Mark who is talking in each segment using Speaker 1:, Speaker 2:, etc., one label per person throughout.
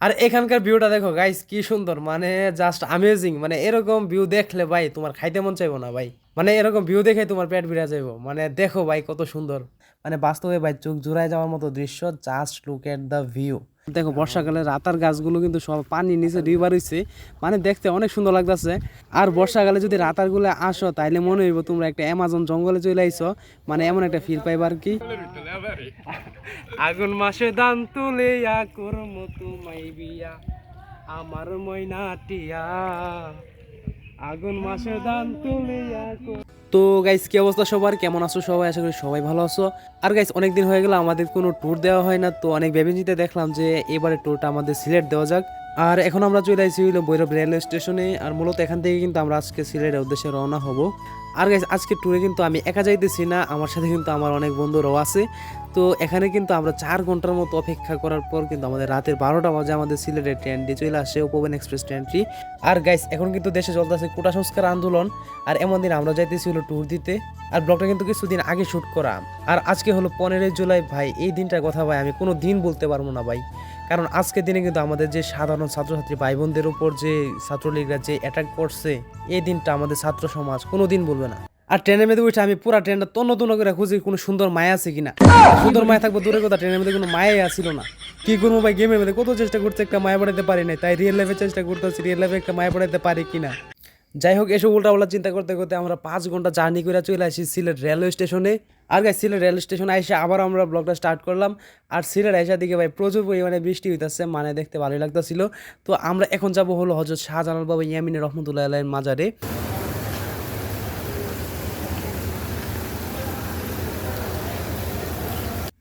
Speaker 1: আর এখানকার ভিউটা দেখো গাইস, কি সুন্দর, মানে জাস্ট অ্যামেজিং। মানে এরকম ভিউ দেখলে ভাই তোমার খাইতে মন চাইবো না ভাই। মানে এরকম ভিউ দেখে তোমার পেট বিরা যাইবো। মানে দেখো ভাই কত সুন্দর, মানে বাস্তবে ভাই চোখ জুড়ায় যাওয়ার মতো দৃশ্য। Just look at the view. দেখো বর্ষাকালে রাতার গাছগুলো কিন্তু সব পানির নিচে রিভার হইছে, মানে দেখতে অনেক সুন্দর লাগতেছে। আর বর্ষাকালে যদি রাতার গুলো আসো তাইলে মনে হইব তোমরা একটা অ্যামাজন জঙ্গলে চলে আইছো, মানে এমন একটা ফিল পাইবা আর কি। আগুন মাসে দান তুলে করম তোমায় বিয়া আমার ময়না টিয়া, আগুন মাসে দান তুলে। তো গাইস, কি অবস্থা সবার, কেমন আছো সবাই? আশা করি সবাই ভালো আছো। আর গাইস, অনেকদিন হয়ে গেল আমাদের কোনো ট্যুর দেওয়া হয় না, তো অনেক ভেবে চিন্তে দেখলাম যে এবারে ট্যুরটা আমাদের সিলেট দেওয়া যাক। আর এখন আমরা চলে আসছি হইলো ভৈরব রেলওয়ে স্টেশনে। আর মূলত এখান থেকে কিন্তু আমরা আজকে সিলেটের উদ্দেশ্যে রওনা হব। আর গাইস, আজকে ট্যুরে কিন্তু আমি একা যাইতেছি না, আমার সাথে কিন্তু আমার অনেক বন্ধুরাও আছে। তো এখানে কিন্তু আমরা 4 ঘন্টার মতো অপেক্ষা করার পর কিন্তু আমাদের রাতের 12টা বাজে আমাদের সিলেটের ট্রেনটি চলে আসে, উপবন এক্সপ্রেস ট্রেনটি। আর গাইস, এখন কিন্তু দেশে চলতেছে কোটা সংস্কার আন্দোলন। আর এমন দিন আমরা যাইতেছি হলো ট্যুর দিতে। আর ব্লগটা কিন্তু কিছুদিন আগে শুট করা। আর আজকে হলো 15ই জুলাই ভাই, এই দিনটার কথা ভাই আমি কোনো দিন বলতে পারবো না ভাই। কারণ আজকের দিনে কিন্তু আমাদের যে সাধারণ ছাত্রছাত্রী ভাই বোনদের উপর যে ছাত্রলীগরা যে অ্যাটাক করছে, এই দিনটা আমাদের ছাত্র সমাজ কোনো দিন বলবে না। আর ট্রেনের মধ্যে উঠে আমি পুরা ট্রেনটা তন্ন তন্ন করে খুঁজি কোনো সুন্দর মায়া আছে কিনা। সুন্দর মায়া থাকবো দূরের কথা, ট্রেনের মধ্যে কোনো মায়াই আসছিল না। কি করবো ভাই, গেমের মধ্যে কত চেষ্টা করতে একটা মায়া বাড়াইতে পারি নাই, তাই রিয়েল লাইফে চেষ্টা করতেছি রিয়েল লাইফে একটা মায়া বাড়াইতে পারি কিনা। যাই হোক, এসব উল্টাপাল্টা চিন্তা করতে করতে আমরা 5 ঘন্টা জার্নি করে চলে আসি সিলেট রেলওয়ে স্টেশনে। আর গাই, সিলেট রেলওয়ে স্টেশনে এসে আবার আমরা ব্লগটা স্টার্ট করলাম। আর সিলেট আসার দিকে ভাই প্রচুর পরিমাণে বৃষ্টি হইতেছে, মানে দেখতে ভালোই লাগতেছিল। তো আমরা এখন যাব হলো হযরত শাহজালাল বাবা ইয়ামিনী রহমতুল্লাহ আলাইহির মাজারে।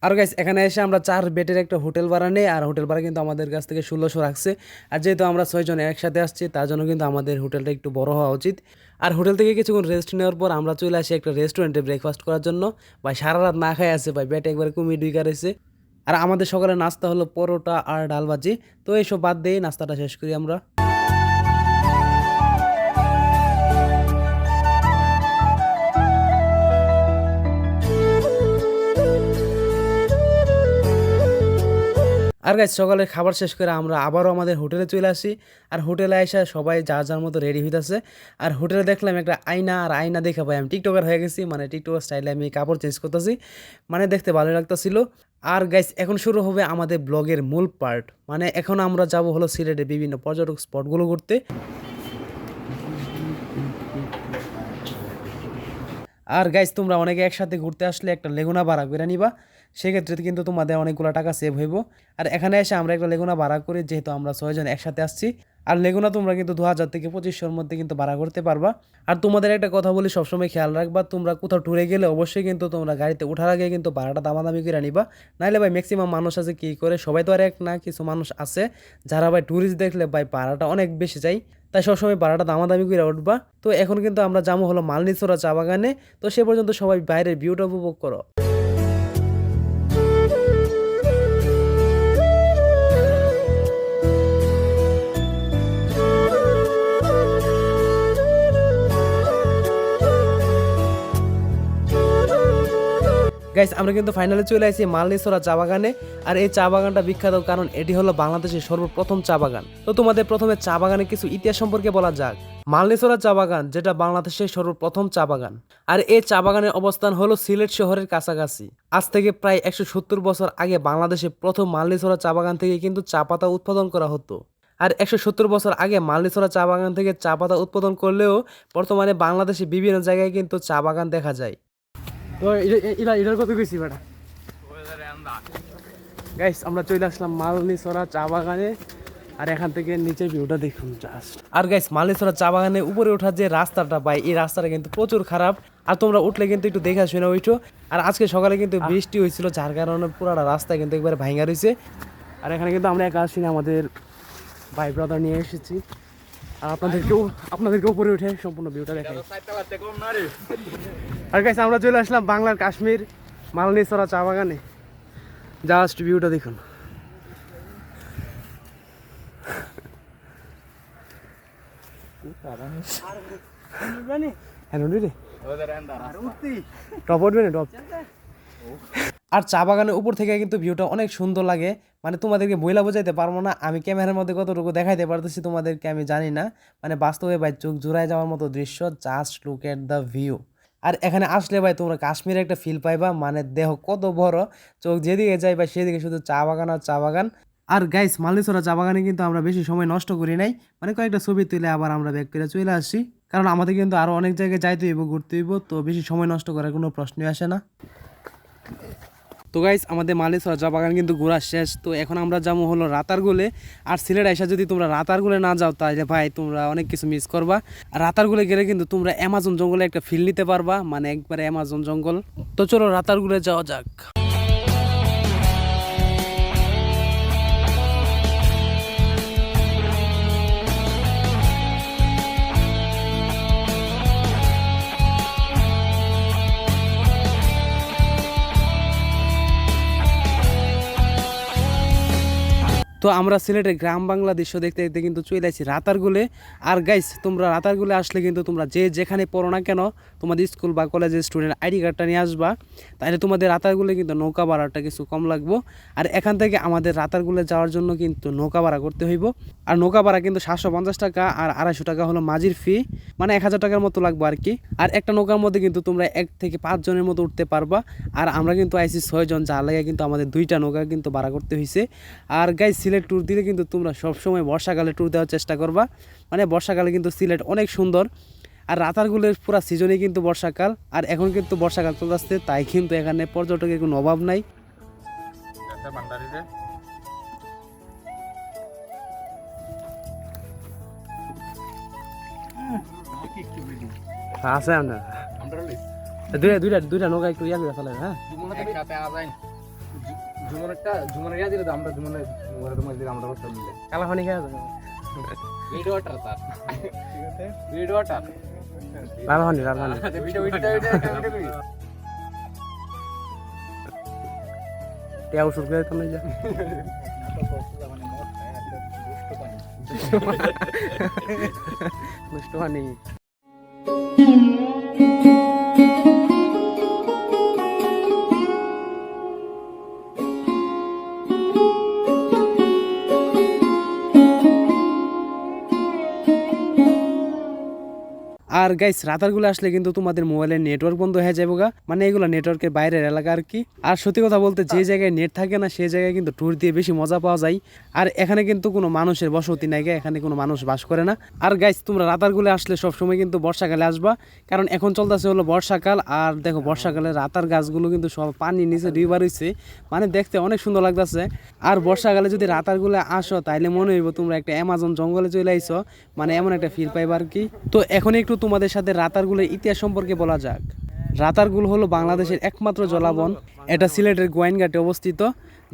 Speaker 1: আর গাইস, এখানে এসে আমরা 4 বেডের একটা হোটেল ভাড়া নেই। আর হোটেল ভাড়া কিন্তু আমাদের কাছ থেকে 1600 রাখছে। আর যেহেতু আমরা 6 জন একসাথে আসছি, তার জন্য কিন্তু আমাদের হোটেলটা একটু বড় হওয়া উচিত। আর হোটেল থেকে কিছুক্ষণ রেস্ট নেওয়ার পর আমরা চলে আসি একটা রেস্টুরেন্টে ব্রেকফাস্ট করার জন্য। ভাই সারা রাত না খাই আছে ভাই, পেটে একবার কুমির ডুইকা রয়েছে। আর আমাদের সকালে নাস্তা হলো পরোটা আর ডাল ভাজি। তো এইসব বাদ দিয়ে নাস্তাটা শেষ করি আমরা। আর গাইস, সকালের খাবার শেষ করে আমরা আবারও আমাদের হোটেলে চলে আসি। আর হোটেলে এসে সবাই যার যার মতো রেডি হইতেছে। আর হোটেলে দেখলাম একটা আয়না, আর আয়না দেখে ভাই আমি টিকটকার হয়ে গেছি, মানে টিকটকার স্টাইলে আমি কাপড় চেঞ্জ করতেছি, মানে দেখতে ভালো লাগতেছিল। আর গাইস, এখন শুরু হবে আমাদের ব্লগের মূল পার্ট। মানে এখন আমরা যাব হলো সিলেটের বিভিন্ন পর্যটক স্পটগুলো ঘুরতে। আর গাইস, তোমরা অনেকে একসাথে ঘুরতে আসলে একটা লেগুনা ভাড়া করে নিবা, সেক্ষেত্রে কিন্তু তোমাদের অনেকগুলো টাকা সেভ হইব। আর এখানে এসে আমরা একটা লেগুনা ভাড়া করি, যেহেতু আমরা 6 জন একসাথে আসছি। আর লেগুনা তোমরা কিন্তু 2000 থেকে 2500-র মধ্যে কিন্তু ভাড়া করতে পারবা। আর তোমাদের একটা কথা বলি, সবসময় খেয়াল রাখবা, তোমরা কোথাও ট্যুরে গেলে অবশ্যই কিন্তু তোমরা গাড়িতে ওঠার আগে কিন্তু ভাড়াটা দামাদামি করে নিবা। নাইলে ভাই ম্যাক্সিমাম মানুষ আছে কি করে, সবাই তো আর এক না, কিছু মানুষ আছে যারা ভাই ট্যুরিস্ট দেখলে ভাই ভাড়াটা অনেক বেশি চাই, তাই সবসময় ভাড়াটা দামাদামি করে উঠবা। তো এখন কিন্তু আমরা যাবো হলো মালনীছড়া চা বাগানে। তো সে পর্যন্ত সবাই বাইরের ভিউটা উপভোগ করো। গাইস, আমরা কিন্তু ফাইনালে চলে আসি মালনীছড়া চা বাগানে। আর এই চা বাগানটা বিখ্যাত কারণ এটি হলো বাংলাদেশের সর্বপ্রথম চা বাগান। তো তোমাদের প্রথমে চা বাগানের কিছু ইতিহাস সম্পর্কে বলা যাক। মালনীছড়া চা বাগান, যেটা বাংলাদেশের সর্বপ্রথম চা বাগান, আর এই চা বাগানের অবস্থান হলো সিলেট শহরের কাছাকাছি। আজ থেকে প্রায় 170 বছর আগে বাংলাদেশে প্রথম মালনীছড়া চা বাগান থেকে কিন্তু চা পাতা উৎপাদন করা হতো। আর 170 বছর আগে মালনীছড়া চা বাগান থেকে চা পাতা উৎপাদন করলেও বর্তমানে বাংলাদেশে বিভিন্ন জায়গায় কিন্তু চা বাগান দেখা যায়। তো এটার কথা কইছি বেটা। গাইস, আমরা চলে আসলাম মালনীছড়া চা বাগানে। আর এখান থেকে নিচে ভিউটা দেখুন জাস্ট। আর গাইস, মালনীছড়া চা বাগানে উপরে ওঠার যে রাস্তাটা ভাই, এই রাস্তাটা কিন্তু প্রচুর খারাপ। আর তোমরা উঠলে কিন্তু একটু দেখা শুনে ওইটো। আর আজকে সকালে কিন্তু বৃষ্টি হয়েছিল, যার কারণে পুরাটা রাস্তা কিন্তু একবারে ভাঙা রয়েছে। আর এখানে কিন্তু আমরা একা আসি না, আমাদের ভাই ব্রাদার নিয়ে এসেছি। আর আপনাদেরকে উপরে উঠে সম্পূর্ণ ভিউটা দেখাই। আর গাইস, আমরা চলে আসলাম বাংলার কাশ্মীর মালনীছড়া চা বাগানে। জাস্ট ভিউটা দেখুন। আর চা বাগানের উপর থেকে কিন্তু ভিউটা অনেক সুন্দর লাগে, মানে তোমাদেরকে বইলা বোঝাইতে পারবো না, আমি ক্যামেরার মধ্যে কতটুকু দেখাইতে পারতেছি তোমাদেরকে আমি জানি না। মানে বাস্তবে ভাই চোখ জুড়ায় যাওয়ার মতো দৃশ্য, just look at the view. আর এখানে আসলে ভাই তোমরা কাশ্মীরে একটা ফিল পাইবা, মানে দেহ কত বড়, চোখ যেদিকে যাই ভাই সেদিকে শুধু চা বাগান আর চা বাগান। আর গাইস মালয়েশিয়া চা বাগানে কিন্তু আমরা বেশি সময় নষ্ট করি নাই, মানে কয়েকটা ছবি তুলে আবার আমরা ব্যাক করে চলে আসি, কারণ আমাদের কিন্তু আরো অনেক জায়গায় যাইতে হইব, ঘুরতে হইব, তো বেশি সময় নষ্ট করার কোনো প্রশ্নই আসে না। তো গাইস আমাদের মালয়েশিয়া চা বাগান কিন্তু ঘোরা শেষ, তো এখন আমরা যাবো হলো রাতারগুলে। আর সিলেট আইসা যদি তোমরা রাতারগুলে না যাও তাহলে ভাই তোমরা অনেক কিছু মিস করবা। আর রাতারগুলে গেলে কিন্তু তোমরা অ্যামাজন জঙ্গলে একটা ফিল নিতে পারবা, মানে একবারে অ্যামাজন জঙ্গল। তো চলো রাতারগুলে যাওয়া যাক। তো আমরা সিলেটের গ্রাম বাংলা দৃশ্য দেখতে দেখতে কিন্তু চলে আসছি রাতারগুলে। আর গাইস তোমরা রাতারগুলে আসলে কিন্তু তোমরা যে যেখানে পড়ো না কেন তোমাদের স্কুল বা কলেজের স্টুডেন্ট আইডি কার্ডটা নিয়ে আসবা, তাহলে তোমাদের রাতারগুলে কিন্তু নৌকা ভাড়াটা কিছু কম লাগবো। আর এখান থেকে আমাদের রাতারগুলে যাওয়ার জন্য কিন্তু নৌকা ভাড়া করতে হইব। আর নৌকা ভাড়া কিন্তু 750 টাকা, আর 250 টাকা হলো মাঝির ফি, মানে 1000 টাকার মতো লাগবে আর কি। আর একটা নৌকার মধ্যে কিন্তু তোমরা 1 থেকে 5 জনের মতো উঠতে পারবা। আর আমরা কিন্তু আইসি 6 জন, যার লাগে কিন্তু আমাদের 2টা নৌকা কিন্তু ভাড়া করতে হয়েছে। আর গাইস সিলেট ট্যুর দিলে কিন্তু তোমরা সবসময় বর্ষাকালে ট্যুর দেওয়ার চেষ্টা করবা, মানে বর্ষাকালে কিন্তু সিলেট অনেক সুন্দর। আর রাতারগুলের পুরা সিজনে কিন্তু বর্ষাকাল, আর এখন কিন্তু বর্ষাকাল চলতেছে, তাই কিন্তু এখানে পর্যটকের কোনো অভাব নাই। আছে আমরা দুইটা নৌকা একটু ইয়া করে ফেলে। হ্যাঁ কালাপানি খেয়ে যাবে লালপানি টেয়াও শুরু করে দিতাম না যা দুষ্ট পানি। আর গাইস রাতারগুলো আসলে কিন্তু তোমাদের মোবাইলের নেটওয়ার্ক বন্ধ হয়ে যাবে গা, মানে এগুলো নেটওয়ার্কের বাইরের এলাকা আর কি। আর সত্যি কথা বলতে যে জায়গায় নেট থাকে না সেই জায়গায় কিন্তু ট্যুর দিয়ে বেশি মজা পাওয়া যায়। আর এখানে কিন্তু কোনো মানুষের বসতি নাই, এখানে কোনো মানুষ বাস করে না। আর গাইস তোমরা রাতারগুলো আসলে সবসময় কিন্তু বর্ষাকালে আসবা, কারণ এখন চলতেছে হলো বর্ষাকাল। আর দেখো বর্ষাকালে রাতার গাছগুলো কিন্তু সব পানির নিচে ডুবা রয়েছে, মানে দেখতে অনেক সুন্দর লাগতেছে। আর বর্ষাকালে যদি রাতারগুলো আসো তাইলে মনে হইব তোমরা একটা অ্যামাজন জঙ্গলে চলে আইছো, মানে এমন একটা ফিল পাইবা আর কি। তো এখন একটু তোমাদের সাথে রাতারগুলের ইতিহাস সম্পর্কে বলা যাক। রাতারগুল হলো বাংলাদেশের একমাত্র জলাবন, এটা সিলেটের গোয়াইনঘাটে অবস্থিত,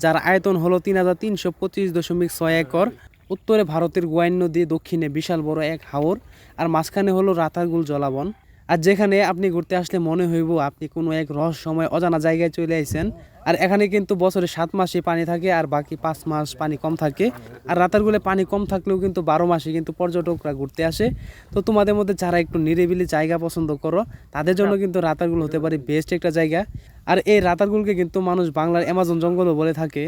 Speaker 1: যার আয়তন হলো 3325.6 একর। উত্তরে ভারতের গোয়াইন নদী, দক্ষিণে বিশাল বড় এক হাওর, আর মাঝখানে হলো রাতারগুল জলাবন। আর যেখানে আপনি ঘুরতে আসলে মনে হইব আপনি কোনো এক রহস্যময় অজানা জায়গায় চলে আইছেন। আর এখানে কিন্তু বছরে 7 মাসে পানি থাকে, আর বাকি 5 মাস পানি কম থাকে। আর রাতারগুলে পানি কম থাকলেও কিন্তু 12 মাসে কিন্তু পর্যটকরা ঘুরতে আসে। তো তোমাদের মধ্যে যারা একটু নিরিবিলি জায়গা পছন্দ করো তাদের জন্য কিন্তু রাতারগুল হতে পারে বেস্ট একটা জায়গা। আর এই রাতারগুলকে কিন্তু মানুষ বাংলার অ্যামাজন জঙ্গলও বলে থাকে।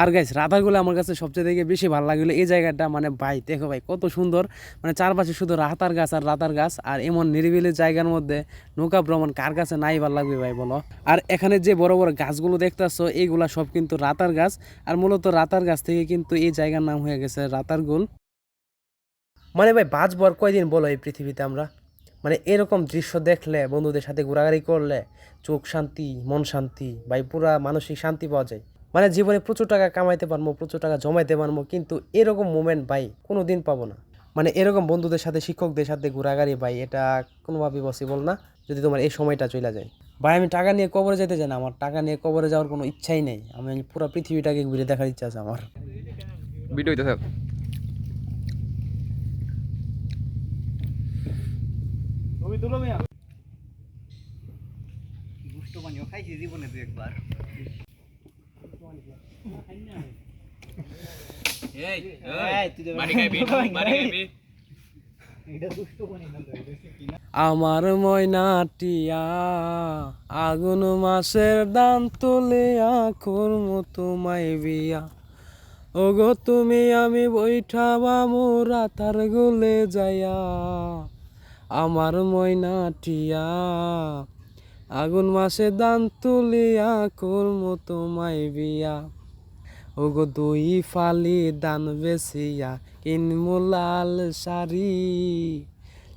Speaker 1: আর গাইস রাতারগুলো আমার কাছে সবচেয়ে থেকে বেশি ভালো লাগলো এই জায়গাটা, মানে ভাই দেখো ভাই কত সুন্দর, মানে চারপাশে শুধু রাতার গাছ আর রাতার গাছ। আর এমন নিরিবিলি জায়গার মধ্যে নৌকা ভ্রমণ কার কাছে নাই ভালো লাগবে ভাই বলো। আর এখানে যে বড় বড় গাছগুলো দেখতেছো এইগুলা সব কিন্তু রাতার গাছ, আর মূলত রাতার গাছ থেকে কিন্তু এই জায়গার নাম হয়ে গেছে রাতারগুল। মানে ভাই বাঁচবো আর কয়দিন বলো এই পৃথিবীতে আমরা, মানে এরকম দৃশ্য দেখলে বন্ধুদের সাথে ঘোরাঘুরি করলে চোখ শান্তি, মন শান্তি, ভাই পুরা মানসিক শান্তি পাওয়া যায়। মানে জীবনে প্রচুর টাকা কামাইতে পারবো, প্রচুর টাকা জমাইতে পারবো, কিন্তু এরকম মোমেন্ট ভাই কোনো দিন পাবো না। মানে এরকম বন্ধুদের সাথে, শিক্ষকদের সাথে ঘোরাঘুরি ভাই এটা কোনোভাবেই পসিবল না যদি তোমার এই সময়টা চলে যায়। ভাই আমি টাকা নিয়ে কবরে যেতে চাই না, আমার টাকা নিয়ে কবরে যাওয়ার কোনো ইচ্ছাই নেই, আমি পুরো পৃথিবীটাকে ঘুরে দেখার ইচ্ছা আছে আমার। ভিডিও ছবি তুলো মিয়া। গুস্ত পানিও খাইছি জীবনে 2 একবার। আমার ময়নাটিয়া আগুন মাসের দান তুলিয়া করম তোমায় বিয়া ওগো তুমি আমি বৈঠাবা মোরা তার গলে যাইয়া আমার ময়নাটিয়া আগুন মাসে দান তুলিয়া করম তোমায় বিয়া ওগো দুই ফালি দান বেসিয়া কিনমু লাল শাড়ি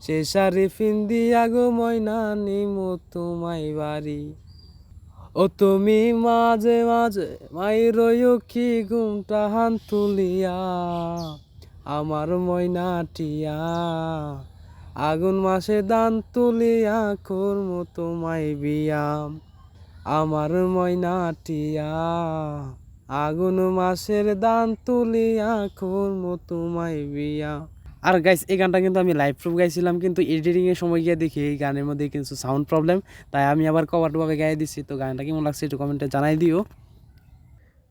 Speaker 1: সে শাড়ি ফিন্দিয়া গো ময়না নিমু তোমায় বাড়ি ও তুমি মাঝে মাঝে মাইরো কি ঘুমটা হান তুলিয়া আমার ময়নাটিয়া আগুন মাসে দান তুলিয়া করম তোমায় বিয়া আমার ময়নাটিয়া আগুন মাসের দান তুলিয়া করম তোমায় বিয়া। আর গাইস এই গানটা কিন্তু আমি লাইভ প্রুফ গাইছিলাম, কিন্তু এডিটিং এর সময় গিয়ে দেখি এই গানের মধ্যে কিছু সাউন্ড প্রবলেম, তাই আমি আবার কভারভাবে গাইয়ে দিচ্ছি। তো গানটা কেমন লাগছে একটু কমেন্টে জানাই দিও।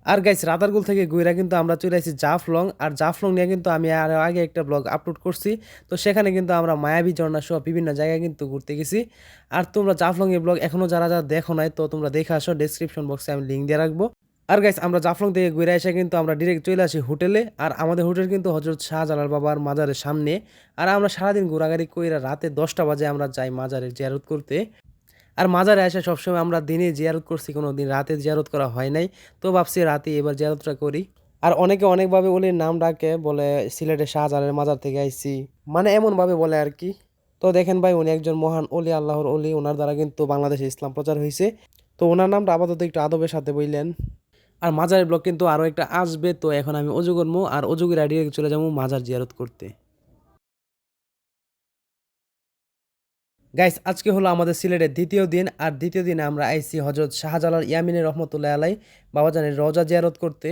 Speaker 1: আর গাইস রাতারগুল থেকে ঘুরে কিন্তু আমরা চলে আসি জাফলং। আর জাফলং নিয়ে কিন্তু আমি আর আগে একটা ব্লগ আপলোড করছি, তো সেখানে কিন্তু আমরা মায়াবী ঝর্ণা সহ বিভিন্ন জায়গায় কিন্তু ঘুরতে গেছি। আর তোমরা জাফলং এর ব্লগ এখনো যারা যারা দেখো নাই, তো তোমরা দেখে আসো, ডেসক্রিপশন বক্সে আমি লিঙ্ক দিয়ে রাখবো। আর গাইস আমরা জাফলং থেকে ঘুরে এসে কিন্তু আমরা ডিরেক্ট চলে আসি হোটেলে। আর আমাদের হোটেল কিন্তু হযরত শাহজালাল বাবার মাজারের সামনে। আর আমরা সারাদিন ঘোরাঘুরি কইরা রাতে 10টা বাজে আমরা যাই মাজারে জিয়ারত করতে। আর মাজারে এসে সবসময় আমরা দিনে জিয়ারত করছি, কোনো দিন রাতে জিয়ারত করা হয় নাই, তো ভাবছি রাতে এবার জিয়ারতটা করি। আর অনেকে অনেকভাবে ওলির নাম ডাকে, বলে সিলেটের শাহজালালের মাজার থেকে আইছি, মানে এমনভাবে বলে আর কি। তো দেখেন ভাই, উনি একজন মহান অলি, আল্লাহর অলি, ওনার দ্বারা কিন্তু বাংলাদেশে ইসলাম প্রচার হয়েছে। তো ওনার নামটা আপাতত একটু আদবের সাথে বললেন। আর মাজারের ব্লগ কিন্তু আরও একটা আসবে, তো এখন আমি অজু করবো, আর অজু করে ডিরেক্ট চলে যাবো মাজার জিয়ারত করতে। গাইস আজকে হলো আমাদের সিলেটের দ্বিতীয় দিন। আর দ্বিতীয় দিনে আমরা আইছি হযরত শাহজালাল ইয়ামিনী রহমতুল্লাহ আলাই বাবাজানের রওজা জিয়ারত করতে।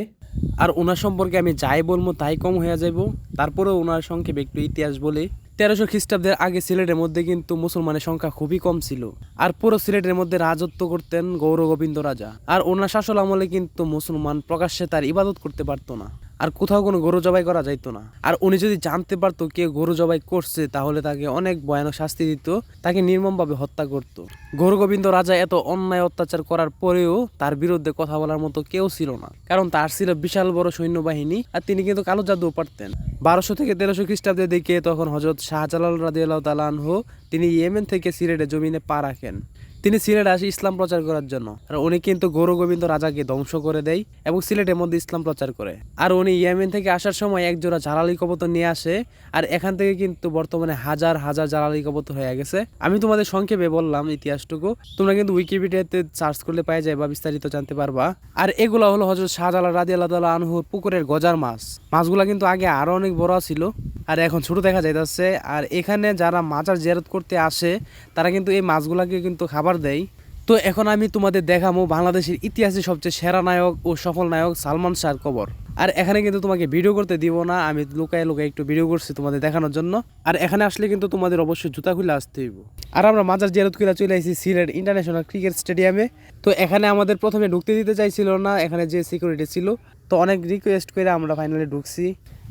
Speaker 1: আর ওনার সম্পর্কে আমি যাই বলবো তাই কম হয়ে যাইব, তারপরেও ওনার সংক্ষেপে একটু ইতিহাস বলে। 1300 খ্রিস্টাব্দের আগে সিলেটের মধ্যে কিন্তু মুসলমানের সংখ্যা খুবই কম ছিল। আর পুরো সিলেটের মধ্যে রাজত্ব করতেন গৌরগোবিন্দ রাজা। আর ওনার শাসন আমলে কিন্তু মুসলমান প্রকাশ্যে তার ইবাদত করতে পারতো না, আর কোথাও কোনো গরু জবাই করা যাইতো না। আর উনি যদি জানতে পারতো কে গরু জবাই করছে, তাহলে তাকে অনেক ভয়ানক শাস্তি দিত, তাকে নির্মমভাবে হত্যা করত। গৌরগোবিন্দ রাজা এত অন্যায় অত্যাচার করার পরেও তার বিরুদ্ধে কথা বলার মতো কেউ ছিল না, কারণ তার ছিল বিশাল বড় সৈন্যবাহিনী, আর তিনি কিন্তু কালো জাদুও পারতেন। 1200 থেকে 1300 খ্রিস্টাব্দের দিকে তখন হযরত শাহজালাল রাদিয়াল্লাহু তাআলা আনহু তিনি ইয়েমেন থেকে সিলেটের জমিনে পা রাখেন। তিনি সিলেটে আসে ইসলাম প্রচার করার জন্য। আর উনি কিন্তু গৌরগোবিন্দ রাজাকে ধ্বংস করে দেয় এবং সিলেটের মধ্যে ইসলাম প্রচার করে। আর উনি ইয়েমেন থেকে আসার সময় একজোড়া জালালি কবুতর নিয়ে আসে, আর এখান থেকে কিন্তু বর্তমানে হাজার হাজার জালালি কবুতর হয়ে গেছে। আমি তোমাদের সংক্ষেপে বললাম ইতিহাসটুকু, তোমরা কিন্তু উইকিপিডিয়াতে সার্চ করলে পাই যায় বা বিস্তারিত জানতে পারবা। আর এগুলো হলো হযরত শাহজালাল রাদিয়াল্লাহু তাআলা আনহুর পুকুরের গজার মাছ। মাছগুলা কিন্তু আগে আরো অনেক বড় ছিল, আর এখন ছোট দেখা যাইতেছে। আর এখানে যারা মাজার জিয়ারত করতে আসে, তারা কিন্তু এই মাছগুলাকে কিন্তু খাবার দেয়। তো এখন আমি তোমাদের দেখাবো বাংলাদেশের ইতিহাসে সবচেয়ে সেরা নায়ক ও সফল নায়ক সালমান শাহর কবর। আর এখানে কিন্তু তোমাকে ভিডিও করতে দিব না, আমি লুকায় লুকায় একটু ভিডিও করছি তোমাদের দেখানোর জন্য। আর এখানে আসলে কিন্তু তোমাদের অবশ্যই জুতা খুলে আসতে হইব। আর আমরা মাজার জিয়ারত করে চলে আসি সিলেট ইন্টারন্যাশনাল ক্রিকেট স্টেডিয়ামে। তো এখানে আমাদের প্রথমে ঢুকতে দিতে চাইছিল না, এখানে যে সিকিউরিটি ছিল, তো অনেক রিকোয়েস্ট করে আমরা ফাইনালি ঢুকছি।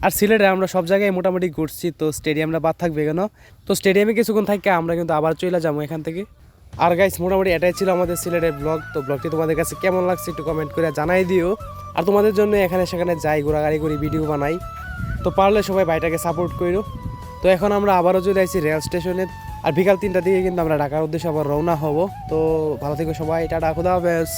Speaker 1: আর সিলেটে আমরা সব জায়গায় মোটামুটি ঘুরছি, তো স্টেডিয়ামটা বাদ থাকবে কেন। তো স্টেডিয়ামে কিছুক্ষণ থাকে আমরা কিন্তু আবার চলে যাবো এখান থেকে। আর গাইস মোটামুটি এটাই ছিল আমাদের সিলেটের ব্লগ। তো ব্লগটি তোমাদের কাছে কেমন লাগছে একটু কমেন্ট করে জানাই দিও। আর তোমাদের জন্য এখানে সেখানে যাই, ঘোরাঘুরি করি, ভিডিও বানাই, তো পারলে সবাই ভাইটাকে সাপোর্ট করো। তো এখন আমরা আবারও চলে আসছি রেল স্টেশনে। আর বিকাল 3টার দিকে কিন্তু আমরা ঢাকার উদ্দেশ্যে আবার রওনা হব। তো ভালো থেকো সবাই, টাটা, খুদা হাফেজ।